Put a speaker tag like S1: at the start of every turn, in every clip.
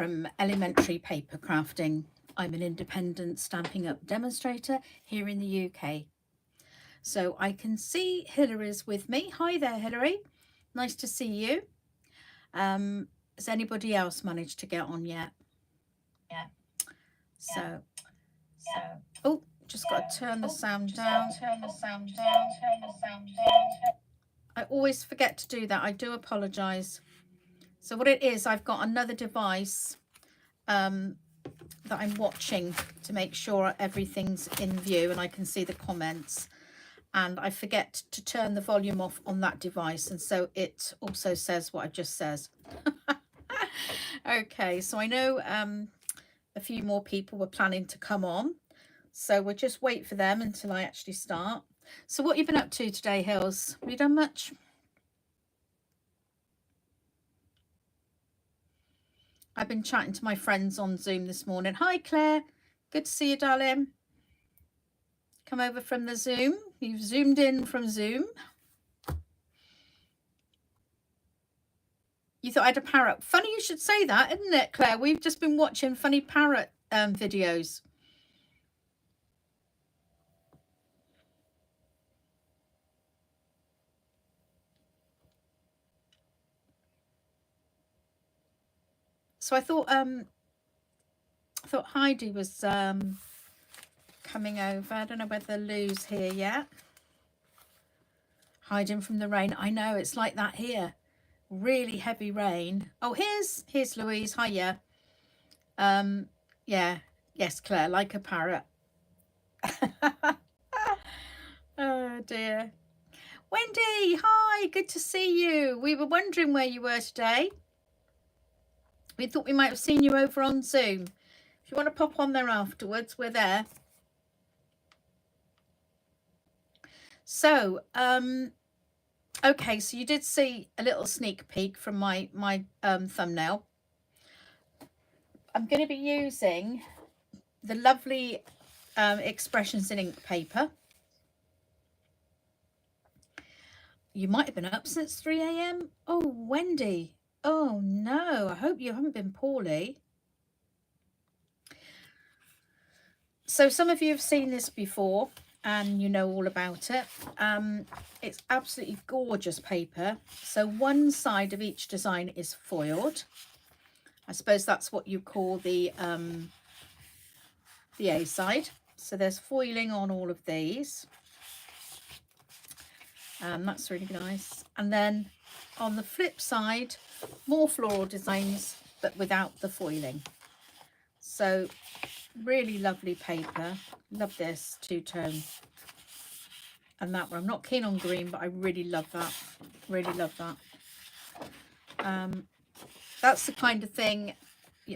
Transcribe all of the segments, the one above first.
S1: from Ellymentry Papercrafting. I'm an independent Stampin' Up demonstrator here in the UK. So I can see Hillary's with me. Hi there, Hillary. Nice to see you. Has anybody else managed to get on yet?
S2: Yeah.
S1: So, oh, just got to turn the sound down. I always forget to do that. I do apologise. So what it is, I've got another device that I'm watching to make sure everything's in view and I can see the comments, and I forget to turn the volume off on that device, and so it also says what I just says. Okay, so I know a few more people were planning to come on, so we'll just wait for them until I actually start. So what have you been up to today, Hills? Have you done much? I've been chatting to my friends on Zoom this morning. Hi, Claire. Good to see you, darling. Come over from the Zoom. You've zoomed in from Zoom. You thought I had a parrot. Funny you should say that, isn't it, Claire? We've just been watching funny parrot videos. So I thought Heidi was coming over. I don't know whether Lou's here yet. Hiding from the rain. I know, it's like that here. Really heavy rain. Oh, here's Louise. Hiya. Yeah. Yes, Claire, like a parrot. Oh dear. Wendy, hi, good to see you. We were wondering where you were today. We thought we might have seen you over on Zoom. If you want to pop on there afterwards, we're there. So, okay, so you did see a little sneak peek from my thumbnail. I'm going to be using the lovely Expressions in Ink paper. You might have been up since 3 a.m. Oh, Wendy. Oh, no. I hope you haven't been poorly. So some of you have seen this before and you know all about it. It's absolutely gorgeous paper. So one side of each design is foiled. I suppose that's what you call the A side. So there's foiling on all of these. That's really nice. And then on the flip side, more floral designs, but without the foiling. So really lovely paper. Love this two-tone. And that one, I'm not keen on green, but I really love that. Really love that. That's the kind of thing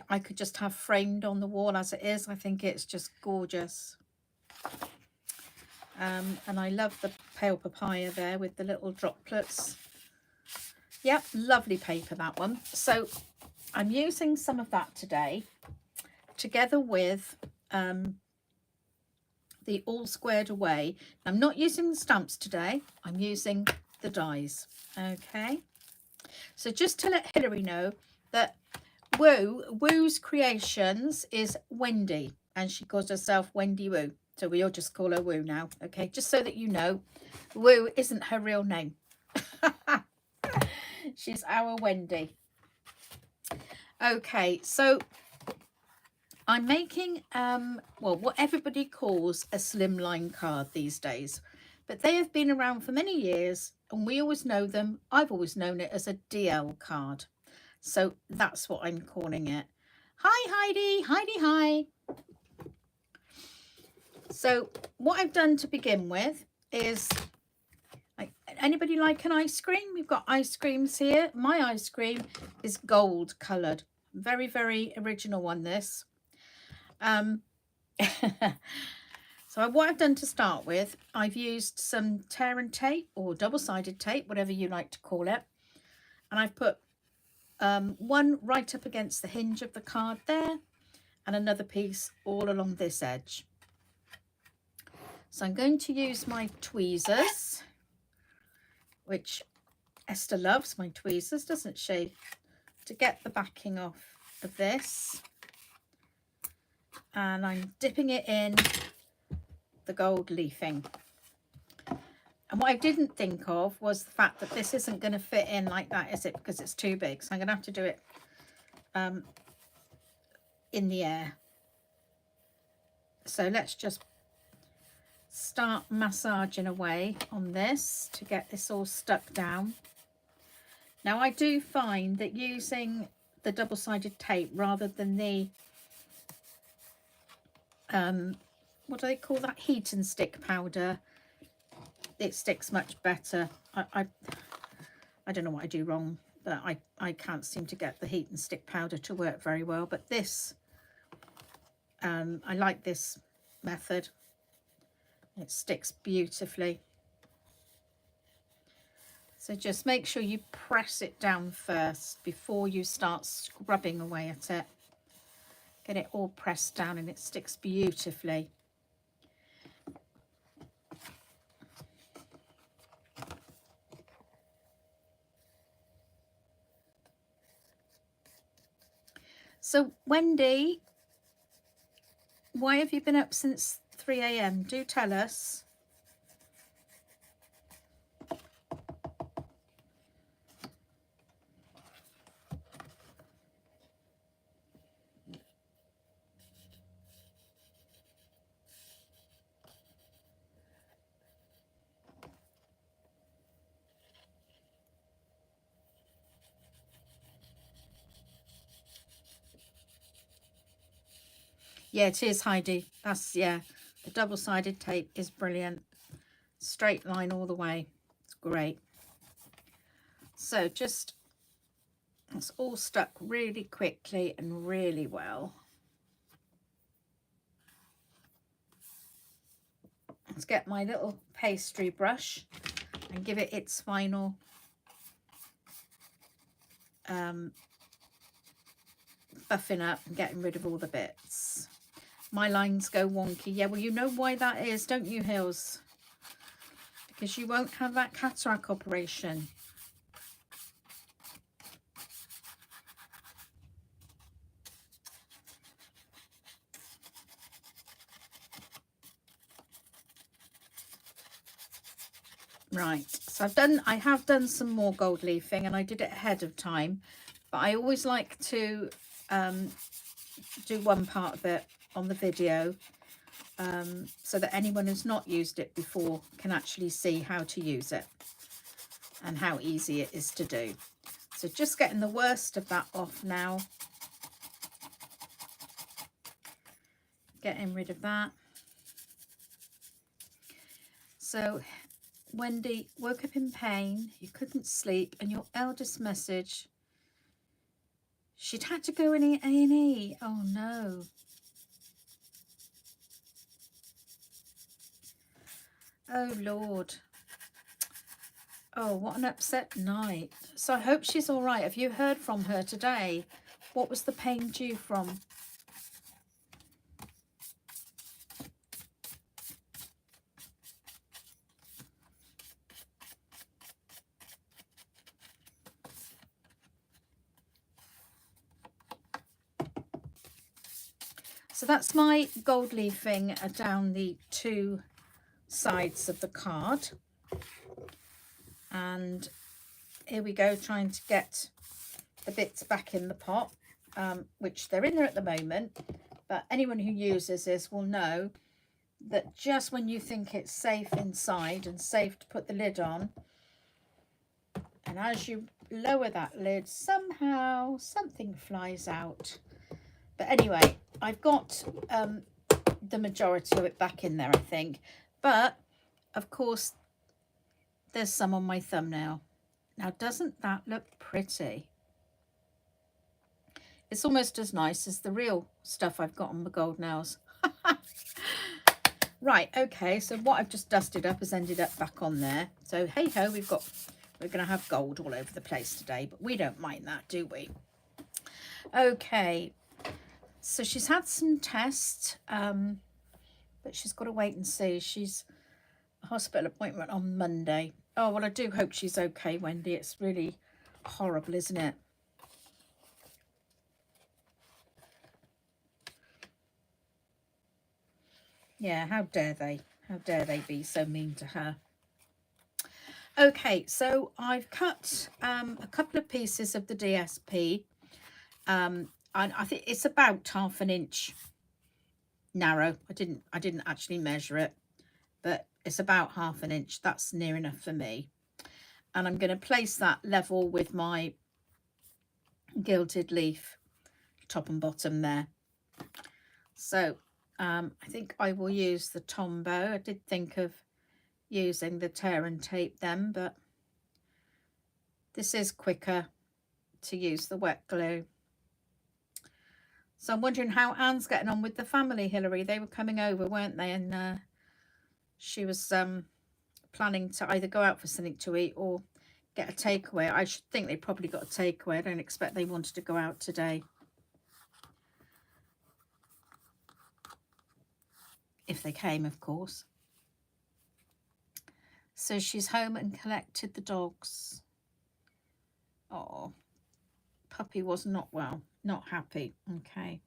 S1: I could just have framed on the wall as it is. I think it's just gorgeous. And I love the pale papaya there with the little droplets. Yep, lovely paper, that one. So I'm using some of that today together with the All Squared Away. I'm not using the stamps today. I'm using the dies. Okay. So just to let Hillary know that Woo's Creations is Wendy, and she calls herself Wendy Woo. So we all just call her Woo now. Okay, just so that you know, Woo isn't her real name. She's our Wendy. Okay, so I'm making well, what everybody calls a slimline card these days, but they have been around for many years and we always know them. I've always known it as a DL card, so that's what I'm calling it. Hi Heidi, hi. So what I've done to begin with is, anybody like an ice cream? We've got ice creams here. My ice cream is gold coloured, very, very original one, this. So what I've done to start with, I've used some tear and tape or double-sided tape, whatever you like to call it, and I've put one right up against the hinge of the card there and another piece all along this edge. So I'm going to use my tweezers, which Esther loves my tweezers, doesn't she, to get the backing off of this, and I'm dipping it in the gold leafing. And what I didn't think of was the fact that this isn't going to fit in like that, is it? Because it's too big. So I'm going to have to do it in the air. So let's just start massaging away on this to get this all stuck down. Now I do find that using the double-sided tape rather than the what do they call that, heat and stick powder, it sticks much better. I don't know what I do wrong, but I can't seem to get the heat and stick powder to work very well. But this, I like this method. It sticks beautifully. So just make sure you press it down first before you start scrubbing away at it. Get it all pressed down and it sticks beautifully. So Wendy, why have you been up since 3 AM? Do tell us. Yeah, it is, Heidi. That's, yeah, the double-sided tape is brilliant. Straight line all the way. It's great. So just, it's all stuck really quickly and really well. Let's get my little pastry brush and give it its final buffing up and getting rid of all the bits. My lines go wonky. Yeah, well, you know why that is, don't you, Hills? Because you won't have that cataract operation. Right, so I have done some more gold leafing, and I did it ahead of time, but I always like to do one part of it on the video, so that anyone who's not used it before can actually see how to use it and how easy it is to do. So just getting the worst of that off now. Getting rid of that. So Wendy, woke up in pain, you couldn't sleep, and your eldest message, she'd had to go in A&E. Oh no. Oh Lord. Oh, what an upset night. So I hope she's all right. Have you heard from her today? What was the pain due from? So that's my gold leafing down the two sides of the card. And here we go, trying to get the bits back in the pot, which they're in there at the moment. But anyone who uses this will know that just when you think it's safe inside and safe to put the lid on, and as you lower that lid, somehow something flies out. But anyway, I've got the majority of it back in there, I think. But of course, there's some on my thumbnail. Now, doesn't that look pretty? It's almost as nice as the real stuff I've got on the gold nails. Right, okay, so what I've just dusted up has ended up back on there. So hey ho, we're going to have gold all over the place today, but we don't mind that, do we? Okay, so she's had some tests, but she's got to wait and see. She's a hospital appointment on Monday. Oh, well, I do hope she's okay, Wendy. It's really horrible, isn't it? Yeah, how dare they? How dare they be so mean to her? Okay, so I've cut a couple of pieces of the DSP. And I think it's about 1/2 inch narrow. I didn't actually measure it, but it's about 1/2 inch. That's near enough for me. And I'm going to place that level with my gilded leaf top and bottom there. So I think I will use the Tombow. I did think of using the tear and tape then, but this is quicker to use the wet glue. So I'm wondering how Anne's getting on with the family, Hilary. They were coming over, weren't they? And she was planning to either go out for something to eat or get a takeaway. I should think they probably got a takeaway. I don't expect they wanted to go out today. If they came, of course. So she's home and collected the dogs. Oh, puppy was not well, not happy. Okay.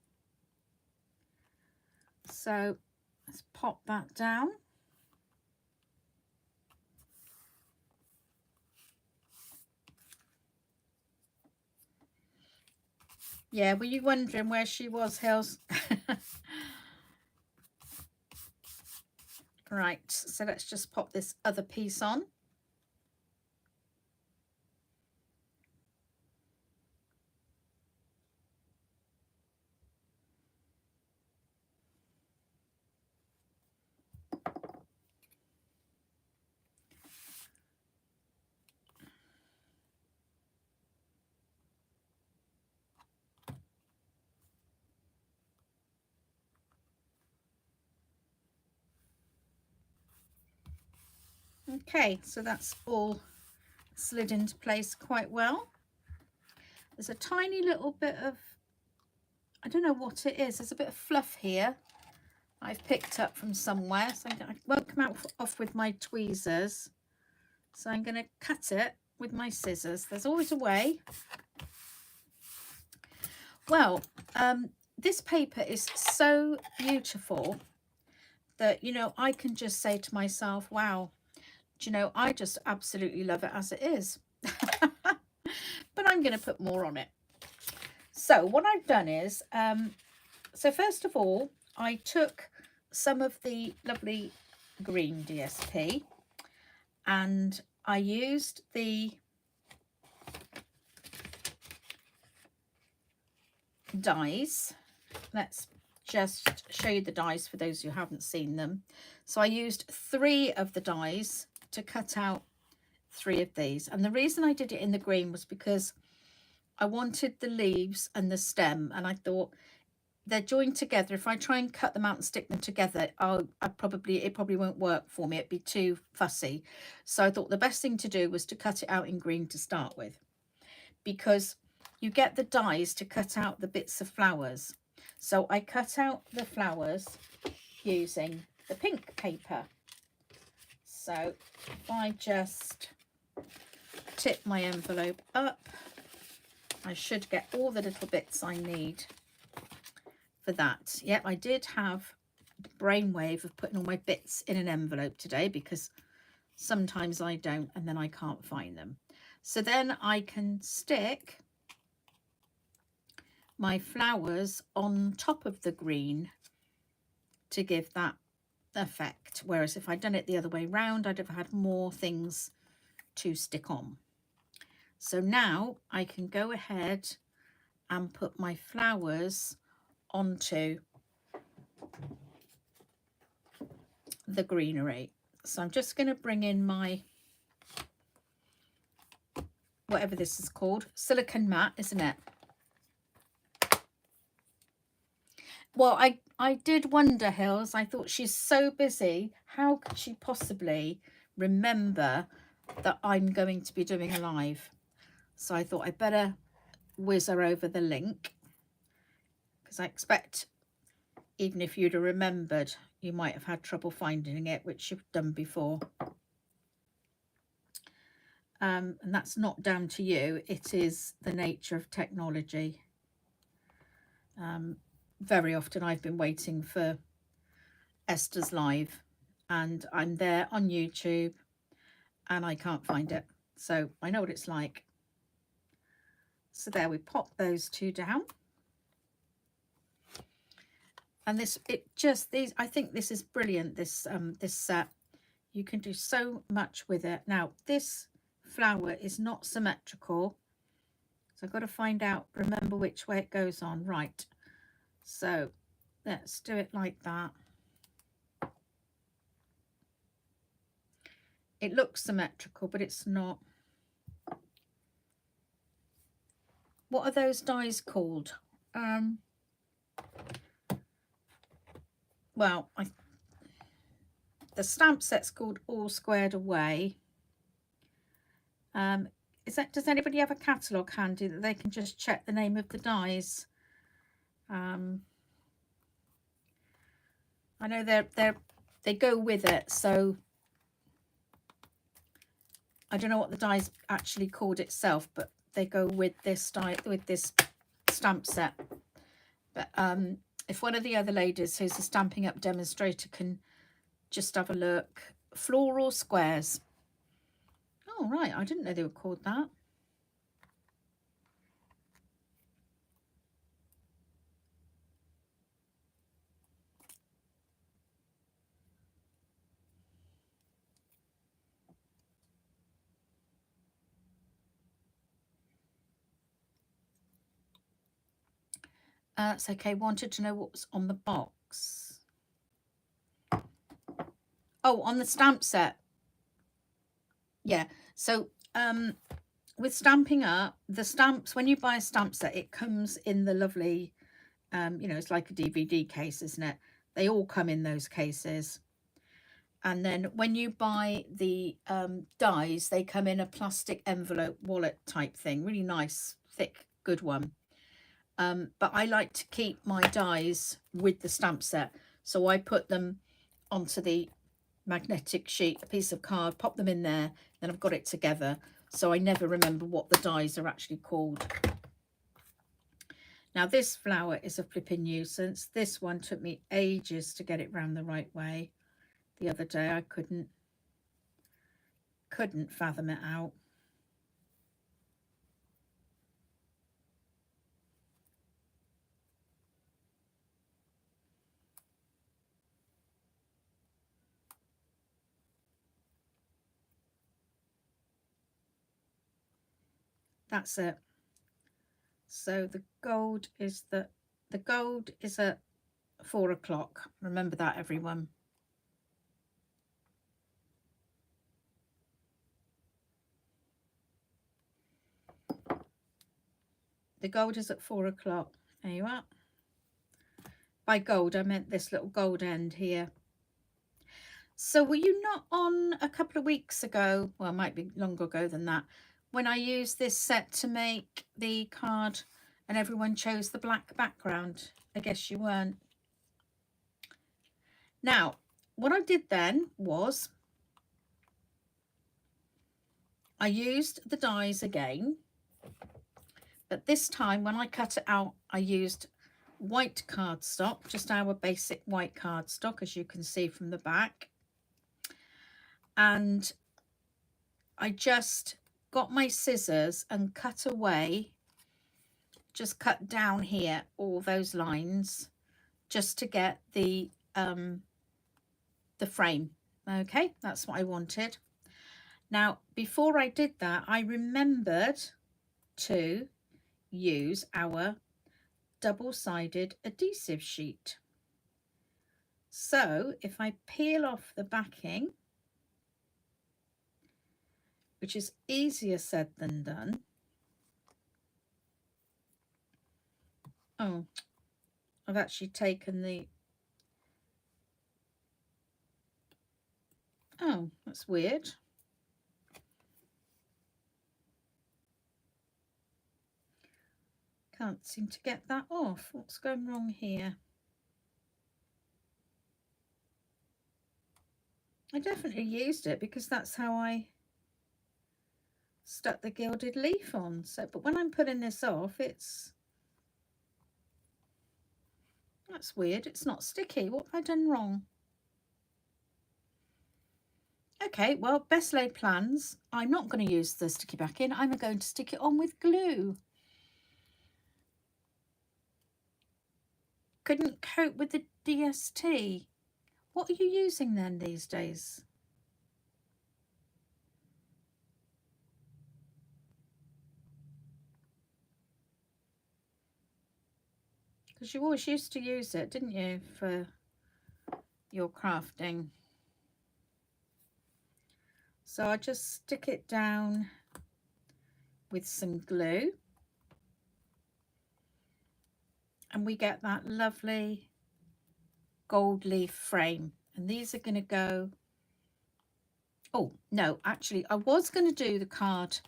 S1: So let's pop that down. Yeah, were you wondering where she was, Hills? Right, so let's just pop this other piece on. Okay, so that's all slid into place quite well. There's a tiny little bit of, I don't know what it is, there's a bit of fluff here I've picked up from somewhere, so I won't come off with my tweezers, so I'm going to cut it with my scissors. There's always a way. Well, this paper is so beautiful that, you know, I can just say to myself, wow, do you know, I just absolutely love it as it is. But I'm going to put more on it. So what I've done is, so first of all, I took some of the lovely green DSP and I used the dies. Let's just show you the dies for those who haven't seen them. So I used 3 of the dies to cut out 3 of these, and the reason I did it in the green was because I wanted the leaves and the stem, and I thought they're joined together. If I try and cut them out and stick them together, it probably won't work for me. It'd be too fussy. So I thought the best thing to do was to cut it out in green to start with, because you get the dies to cut out the bits of flowers. So I cut out the flowers using the pink paper. So if I just tip my envelope up, I should get all the little bits I need for that. Yep, I did have the brainwave of putting all my bits in an envelope today, because sometimes I don't and then I can't find them. So then I can stick my flowers on top of the green to give that effect, whereas if I'd done it the other way round, I'd have had more things to stick on. So now I can go ahead and put my flowers onto the greenery. So I'm just going to bring in my, whatever this is called, silicone mat, isn't it? Well, I did wonder, Hills, I thought she's so busy, how could she possibly remember that I'm going to be doing a live? So I thought I'd better whiz her over the link, because I expect even if you'd have remembered, you might have had trouble finding it, which you've done before. And that's not down to you, it is the nature of technology. Very often I've been waiting for Esther's Live, and I'm there on YouTube and I can't find it. So I know what it's like. So there, we pop those two down. And this, I think this is brilliant, this this set. You can do so much with it. Now, this flower is not symmetrical, so I've got to find out, remember which way it goes on. Right, so let's do it like that. It looks symmetrical, but it's not. What are those dies called? Well, the stamp set's called All Squared Away. Does anybody have a catalogue handy that they can just check the name of the dies? I know they go with it, so I don't know what the die's actually called itself, but they go with this die, with this stamp set. But if one of the other ladies who's a Stampin' Up demonstrator can just have a look. Floral squares. Oh, right. I didn't know they were called that. It's okay. Wanted to know what was on the box. Oh, on the stamp set. Yeah. So with Stampin' Up, the stamps, when you buy a stamp set, it comes in the lovely, you know, it's like a DVD case, isn't it? They all come in those cases. And then when you buy the dies, they come in a plastic envelope wallet type thing. Really nice, thick, good one. But I like to keep my dies with the stamp set. So I put them onto the magnetic sheet, a piece of card, pop them in there, then I've got it together. So I never remember what the dies are actually called. Now this flower is a flipping nuisance. This one took me ages to get it round the right way. The other day I couldn't fathom it out. That's it. So the gold is at 4 o'clock. Remember that, everyone. The gold is at 4 o'clock. There you are. By gold, I meant this little gold end here. So were you not on a couple of weeks ago? Well, it might be longer ago than that, when I used this set to make the card and everyone chose the black background? I guess you weren't. Now, what I did then was I used the dies again, but this time when I cut it out, I used white cardstock, just our basic white cardstock, as you can see from the back. And I just got my scissors and cut away, just cut down here all those lines, just to get the frame. Okay, that's what I wanted. Now, before I did that, I remembered to use our double-sided adhesive sheet. So if I peel off the backing, which is easier said than done. Oh, I've actually taken the... Oh, that's weird. Can't seem to get that off. What's going wrong here? I definitely used it because that's how I stuck the gilded leaf on. So, but when I'm putting this off, it's... That's weird. It's not sticky. What have I done wrong? Okay, well, best laid plans. I'm not going to use the sticky backing. I'm going to stick it on with glue. Couldn't cope with the DST. What are you using then these days? Because you always used to use it, didn't you, for your crafting? So I just stick it down with some glue. And we get that lovely gold leaf frame. And these are going to go... Oh, no, actually, I was going to do the card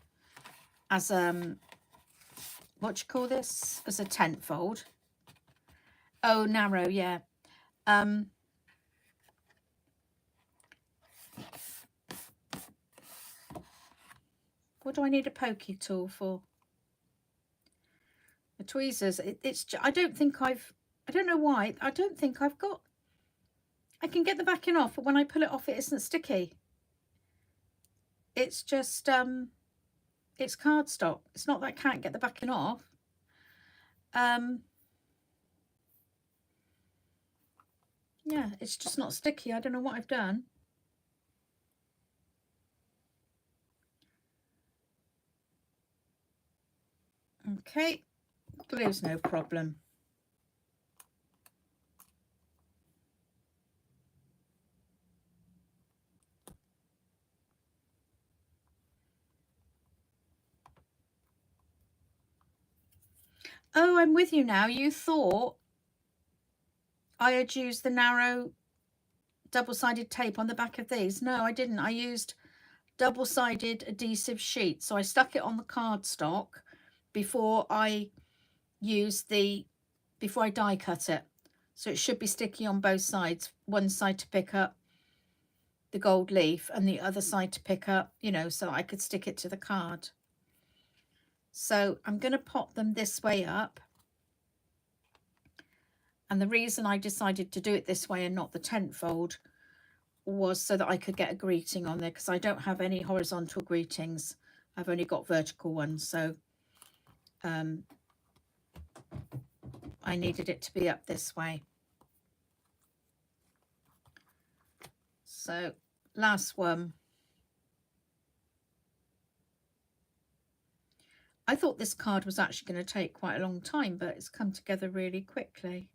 S1: as, what do you call this? As a tent fold. Oh, narrow, yeah. What do I need a pokey tool for? The tweezers. I don't think I don't know why. I don't think I've got... I can get the backing off, but when I pull it off, it isn't sticky. It's just, it's cardstock. It's not that I can't get the backing off. Yeah, it's just not sticky. I don't know what I've done. Okay, glue's no problem. Oh, I'm with you now. You thought I had used the narrow double-sided tape on the back of these. No, I didn't. I used double-sided adhesive sheet. So I stuck it on the cardstock before I before I die cut it. So it should be sticky on both sides. One side to pick up the gold leaf and the other side to pick up, you know, so I could stick it to the card. So I'm going to pop them this way up. And the reason I decided to do it this way and not the tent fold was so that I could get a greeting on there, because I don't have any horizontal greetings. I've only got vertical ones. So I needed it to be up this way. So last one. I thought this card was actually going to take quite a long time, but it's come together really quickly.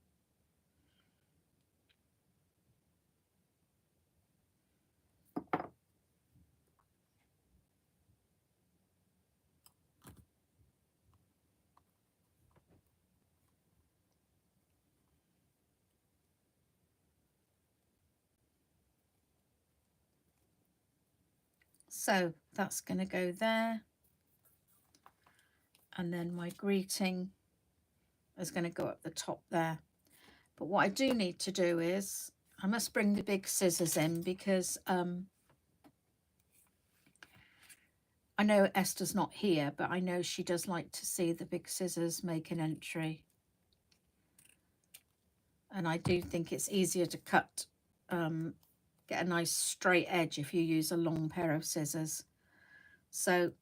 S1: So that's going to go there. And then my greeting is going to go up the top there. But what I do need to do is, I must bring the big scissors in, because I know Esther's not here, but I know she does like to see the big scissors make an entry. And I do think it's easier to cut, get a nice straight edge if you use a long pair of scissors. So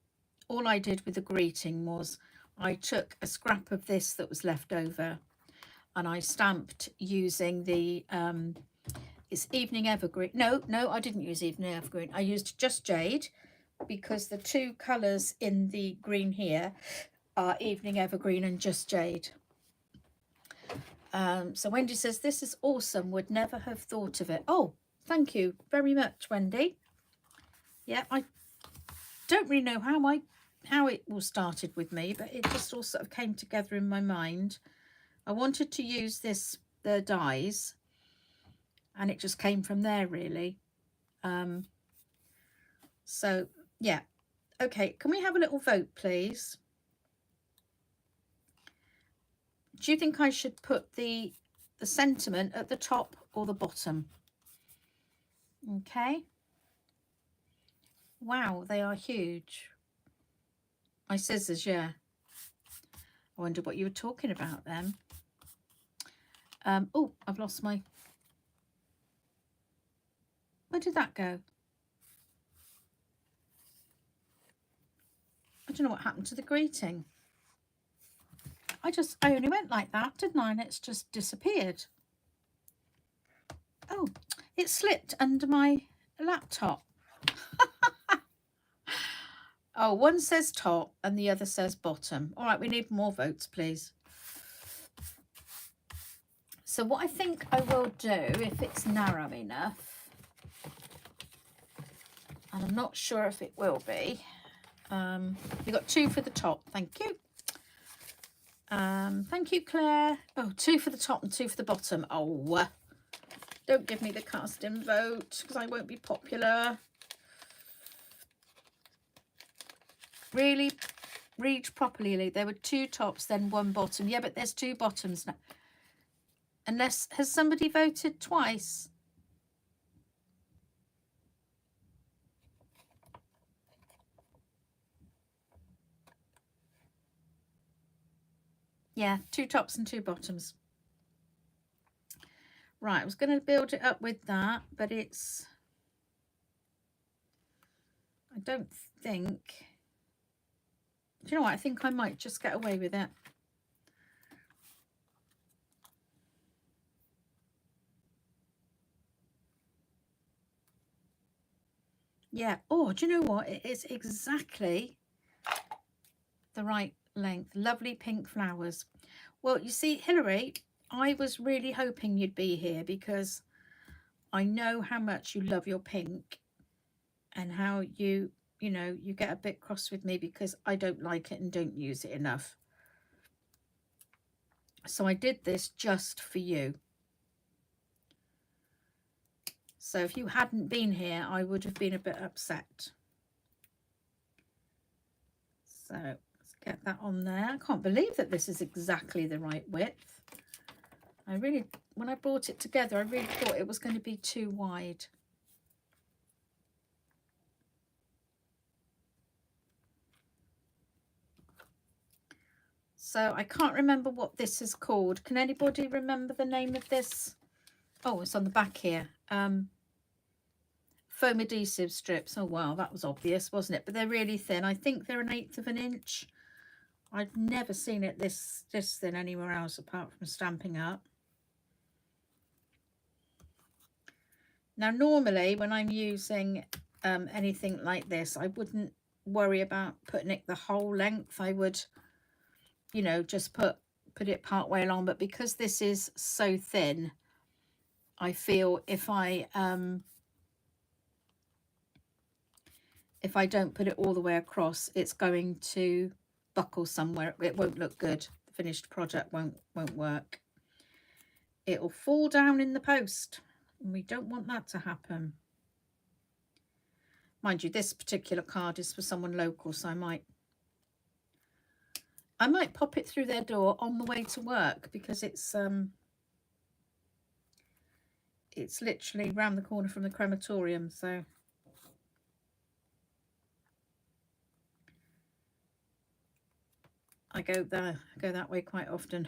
S1: all I did with the greeting was I took a scrap of this that was left over and I stamped using the, it's Evening Evergreen. No, I didn't use Evening Evergreen. I used just jade, because the two colours in the green here are Evening Evergreen and just jade. So Wendy says, this is awesome. Would never have thought of it. Oh, thank you very much, Wendy. Yeah, I don't really know how it all started with me, but it just all sort of came together in my mind. I wanted to use the dies, and it just came from there, really. So yeah, okay, can we have a little vote, please? Do you think I should put the sentiment at the top or the bottom? Okay. Wow, they are huge. My scissors, yeah. I wonder what you were talking about then. Oh, I've lost my... Where did that go? I don't know what happened to the greeting. I only went like that, didn't I? And it's just disappeared. Oh, it slipped under my laptop. Oh, one says top and the other says bottom. All right, we need more votes, please. So what I think I will do, if it's narrow enough, and I'm not sure if it will be, we got 2 for the top. Thank you. Thank you, Claire. Oh, 2 for the top and 2 for the bottom. Oh, don't give me the casting vote because I won't be popular. Really, read properly. There were 2 tops, then 1 bottom. Yeah, but there's 2 bottoms now. Unless, has somebody voted twice? Yeah, 2 tops and 2 bottoms. Right, I was going to build it up with that, but it's, I don't think, do you know what, I think I might just get away with it. Yeah, oh, do you know what, it is exactly the right length. Lovely pink flowers. Well, you see, Hilary, I was really hoping you'd be here because I know how much you love your pink and how you know, you get a bit cross with me because I don't like it and don't use it enough. So I did this just for you. So if you hadn't been here, I would have been a bit upset. So let's get that on there. I can't believe that this is exactly the right width. I really, when I brought it together, I really thought it was going to be too wide. So I can't remember what this is called. Can anybody remember the name of this? Oh, it's on the back here. Foam adhesive strips. Oh, wow, that was obvious, wasn't it? But they're really thin. I think they're 1/8 of an inch. I've never seen it this thin anywhere else apart from Stampin' Up. Now, normally when I'm using anything like this, I wouldn't worry about putting it the whole length. I would, you know, just put it part way along. But because this is so thin, I feel if I don't put it all the way across, it's going to buckle somewhere. It won't look good. The finished product won't work. It'll fall down in the post, and we don't want that to happen. Mind you, this particular card is for someone local, so I might pop it through their door on the way to work because it's literally round the corner from the crematorium, so I go that way quite often.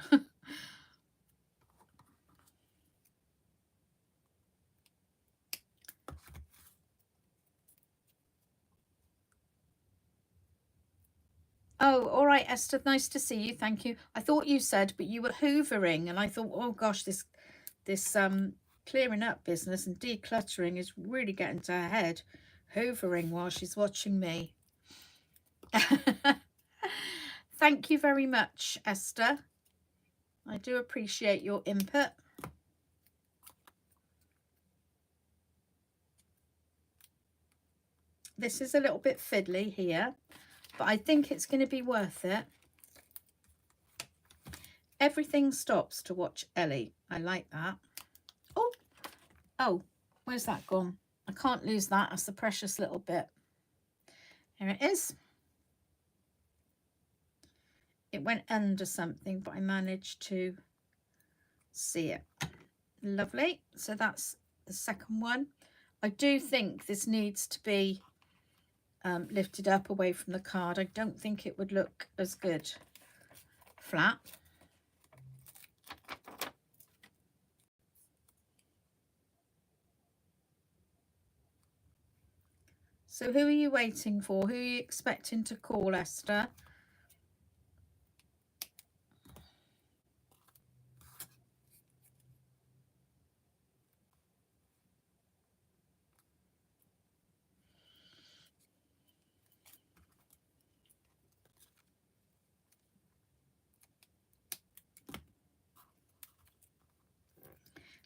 S1: Oh, all right, Esther, nice to see you. Thank you. I thought you said, but you were hoovering, and I thought, oh gosh, this clearing up business and decluttering is really getting to her head. Hoovering while she's watching me. Thank you very much, Esther. I do appreciate your input. This is a little bit fiddly here, but I think it's going to be worth it. Everything stops to watch Ellie. I like that. Oh, where's that gone? I can't lose that. That's the precious little bit. Here it is. It went under something, but I managed to see it. Lovely. So that's the second one. I do think this needs to be lifted up away from the card. I don't think it would look as good flat. So who are you waiting for? Who are you expecting to call, Esther?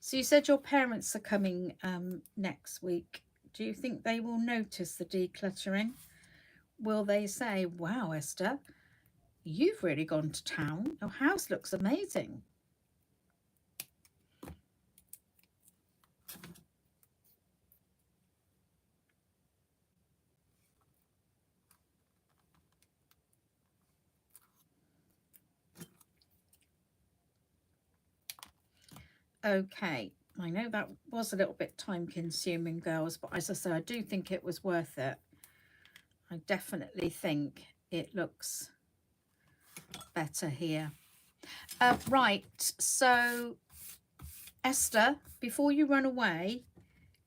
S1: So you said your parents are coming next week. Do you think they will notice the decluttering? Will they say, wow, Esther, you've really gone to town. Your house looks amazing. Okay, I know that was a little bit time consuming, girls, but as I say, I do think it was worth it. I definitely think it looks better here. Right, so Esther, before you run away,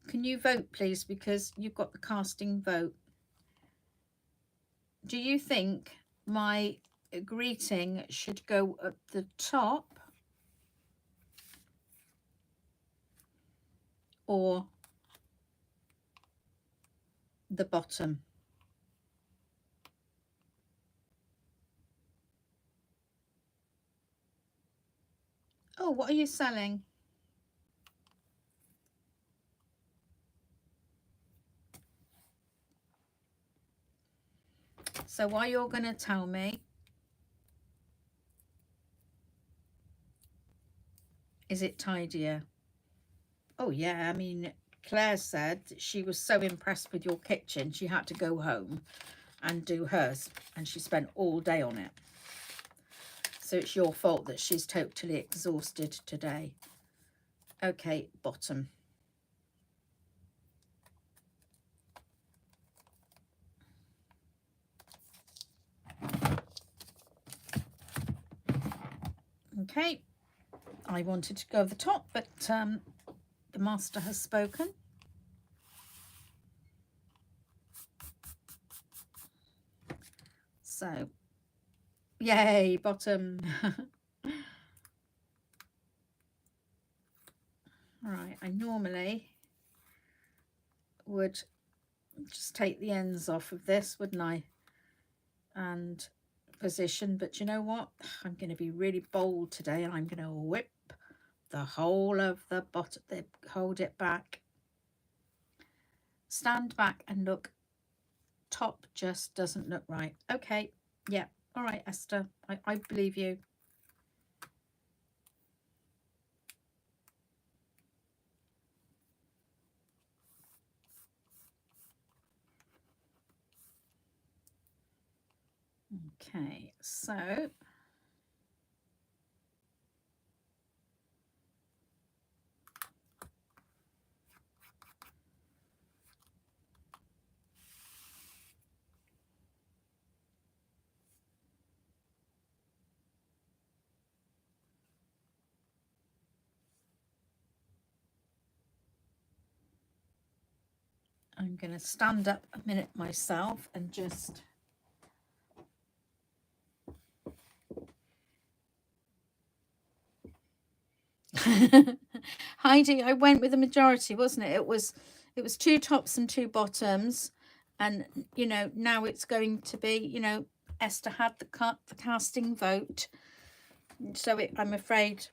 S1: can you vote please, because you've got the casting vote. Do you think my greeting should go at the top or the bottom? Oh, what are you selling? So while you're going to tell me, is it tidier? Oh yeah, I mean, Claire said she was so impressed with your kitchen, she had to go home and do hers, and she spent all day on it. So it's your fault that she's totally exhausted today. Okay, bottom. Okay, I wanted to go at the top, but the master has spoken. So, yay, bottom. Right, I normally would just take the ends off of this, wouldn't I? And position, but you know what? I'm going to be really bold today, and I'm going to whip the whole of the bottom, hold it back, stand back and look. Top just doesn't look right. Okay, yeah, all right, Esther, I believe you. Okay, so I'm going to stand up a minute myself and just Heidi, I went with the majority, wasn't it? It was 2 tops and 2 bottoms, and you know, now it's going to be, you know, Esther had the casting vote, so I'm afraid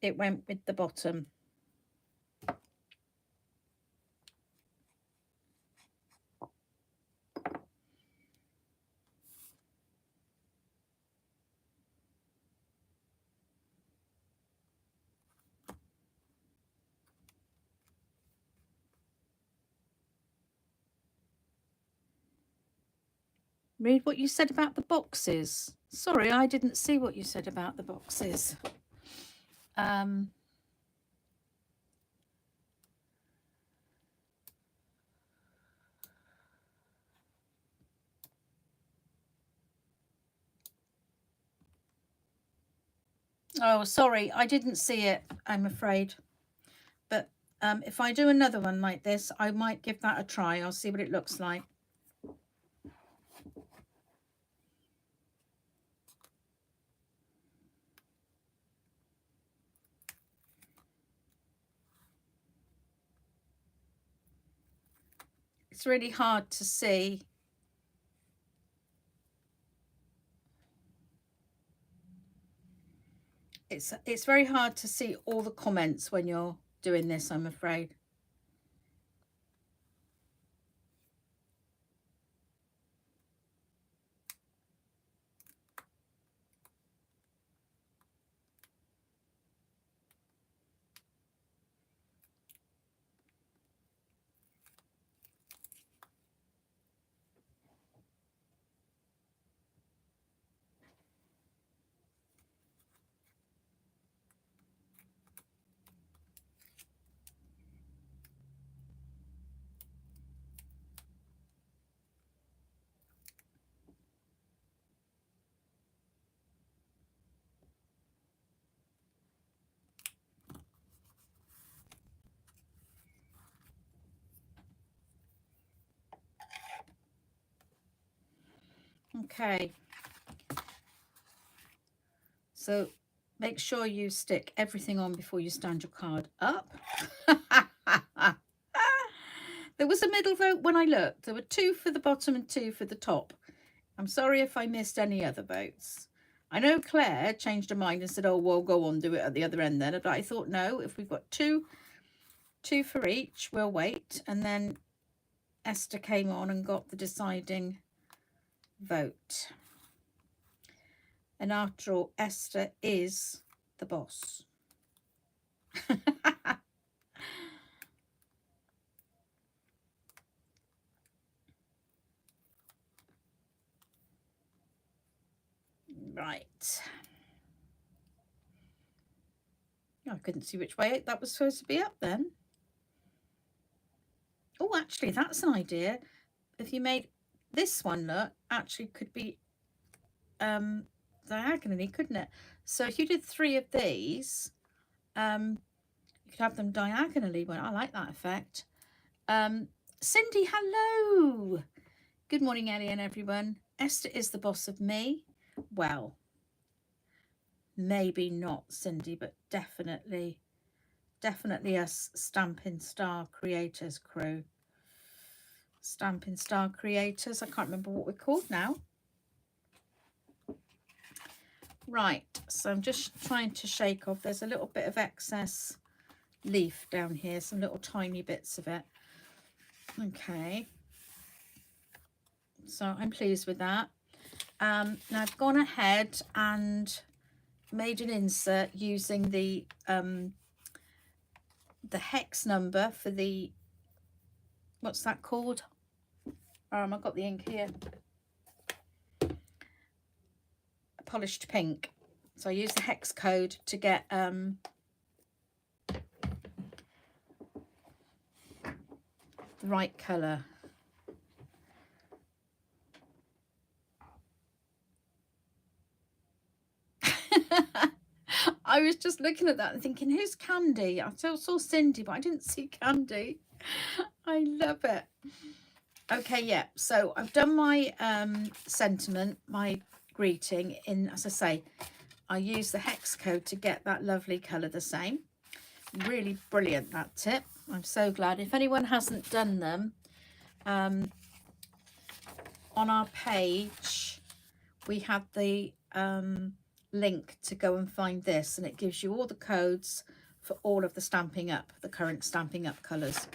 S1: it went with the bottom. Read what you said about the boxes. Sorry, I didn't see what you said about the boxes. Oh, sorry, I didn't see it, I'm afraid. But if I do another one like this, I might give that a try. I'll see what it looks like. it's really hard to see. It's very hard to see all the comments when you're doing this, I'm afraid. Okay, so make sure you stick everything on before you stand your card up. There was a middle vote when I looked. There were 2 for the bottom and 2 for the top. I'm sorry if I missed any other votes. I know Claire changed her mind and said, oh, well, go on, do it at the other end then. But I thought, no, if we've got two for each, we'll wait. And then Esther came on and got the deciding vote. And after all, Esther is the boss. Right. I couldn't see which way that was supposed to be up then. Oh, actually, that's an idea. If you made this one look, actually could be diagonally, couldn't it? So if you did 3 of these, you could have them diagonally. Well, I like that effect. Cindy, hello. Good morning, Ellie and everyone. Esther is the boss of me. Well, maybe not Cindy, but definitely us Stampin' Star Creators crew. Stampin' Star Creators. I can't remember what we're called now. Right, so I'm just trying to shake off. There's a little bit of excess leaf down here, some little tiny bits of it. Okay, so I'm pleased with that. Now I've gone ahead and made an insert using the hex number for the, what's that called? I've got the ink here. Polished pink. So I use the hex code to get the right colour. I was just looking at that and thinking, who's Candy? I saw Cindy, but I didn't see Candy. I love it. Okay, yeah, so I've done my sentiment, my greeting in, as I say, I use the hex code to get that lovely colour the same. Really brilliant, that tip. I'm so glad. If anyone hasn't done them, on our page, we have the link to go and find this, and it gives you all the codes for all of the Stampin' Up, the current Stampin' Up colours.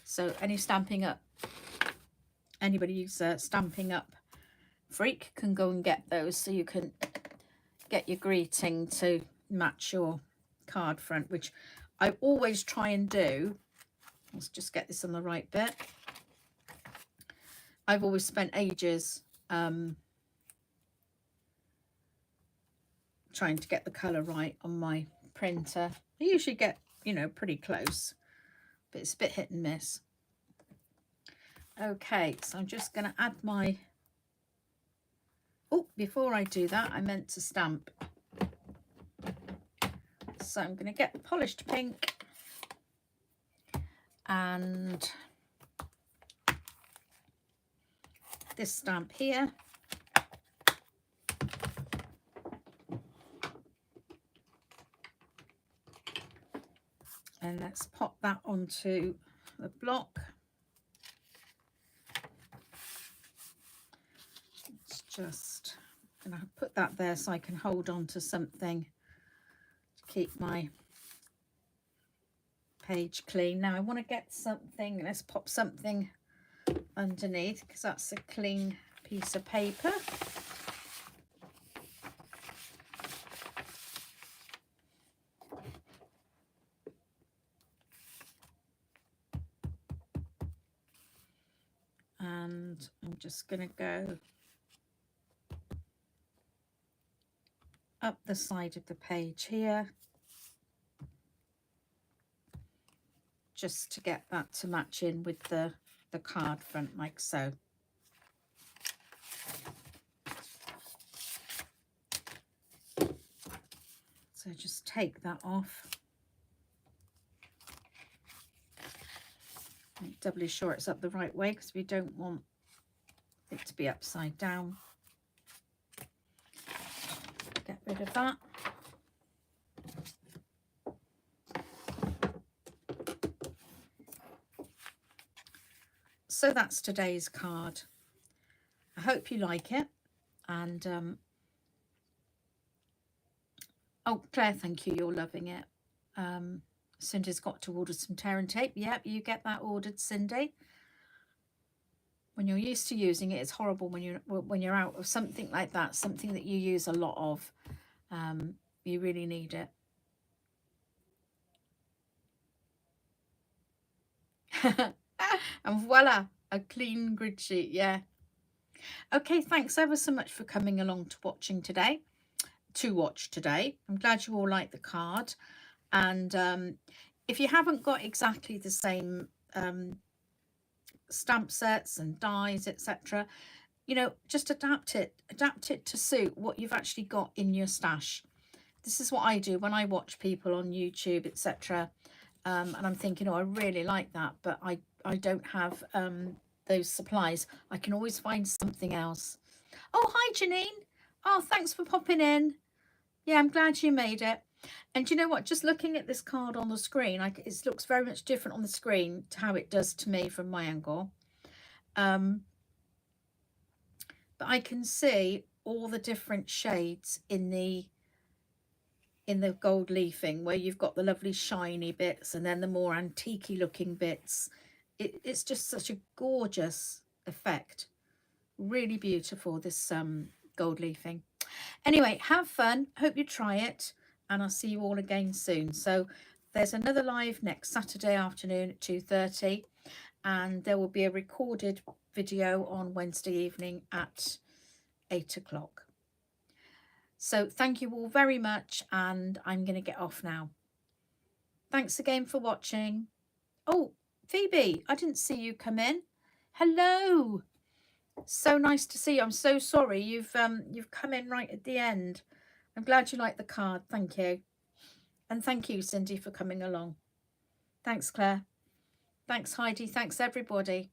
S1: So any Stampin' Up, anybody who's a Stampin' Up freak can go and get those, so you can get your greeting to match your card front, which I always try and do. Let's just get this on the right bit. I've always spent ages trying to get the colour right on my printer. I usually get, you know, pretty close, but it's a bit hit and miss. Okay, so I'm just going to add my, oh, before I do that, I meant to stamp. So I'm going to get the polished pink and this stamp here. And let's pop that onto the block. just going to put that there so I can hold on to something to keep my page clean. Now I want to get something, let's pop something underneath because that's a clean piece of paper. And I'm just going to go up the side of the page here, just to get that to match in with the card front, like so. So just take that off. Make doubly sure it's up the right way because we don't want it to be upside down. Get rid of that. So that's today's card. I hope you like it. And oh, Claire, thank you, you're loving it. Cindy's got to order some tear and tape. Yep, you get that ordered, Cindy. When you're used to using it, it's horrible when you're out of something like that, something that you use a lot of. You really need it. And voila, a clean grid sheet. Yeah. Okay, thanks ever so much for coming along to watch today. I'm glad you all like the card. And if you haven't got exactly the same stamp sets and dies, etc., you know, just adapt it to suit what you've actually got in your stash. This is what I do when I watch people on YouTube, etc., and I'm thinking, oh, I really like that, but I don't have those supplies. I can always find something else. Oh, hi Janine. Oh, thanks for popping in. Yeah, I'm glad you made it. And you know what, just looking at this card on the screen, it looks very much different on the screen to how it does to me from my angle. But I can see all the different shades in the gold leafing, where you've got the lovely shiny bits and then the more antique-y looking bits. It's just such a gorgeous effect. Really beautiful, this gold leafing. Anyway, have fun. Hope you try it. And I'll see you all again soon. So there's another live next Saturday afternoon at 2:30. And there will be a recorded video on Wednesday evening at 8 o'clock. So thank you all very much. And I'm going to get off now. Thanks again for watching. Oh, Phoebe, I didn't see you come in. Hello. So nice to see you. I'm so sorry you've come in right at the end. I'm glad you like the card. Thank you. And thank you, Cindy, for coming along. Thanks, Claire. Thanks, Heidi. Thanks, everybody.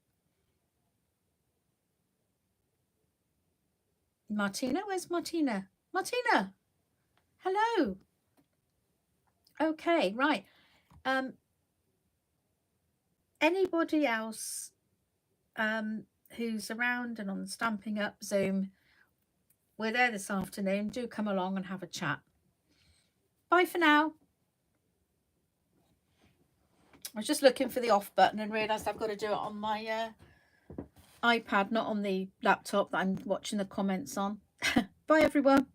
S1: Martina, where's Martina? Martina, hello. Okay, right. Anybody else who's around and on Stamping Up Zoom, we're there this afternoon. Do come along and have a chat. Bye for now. I was just looking for the off button and realised I've got to do it on my iPad, not on the laptop that I'm watching the comments on. Bye, everyone.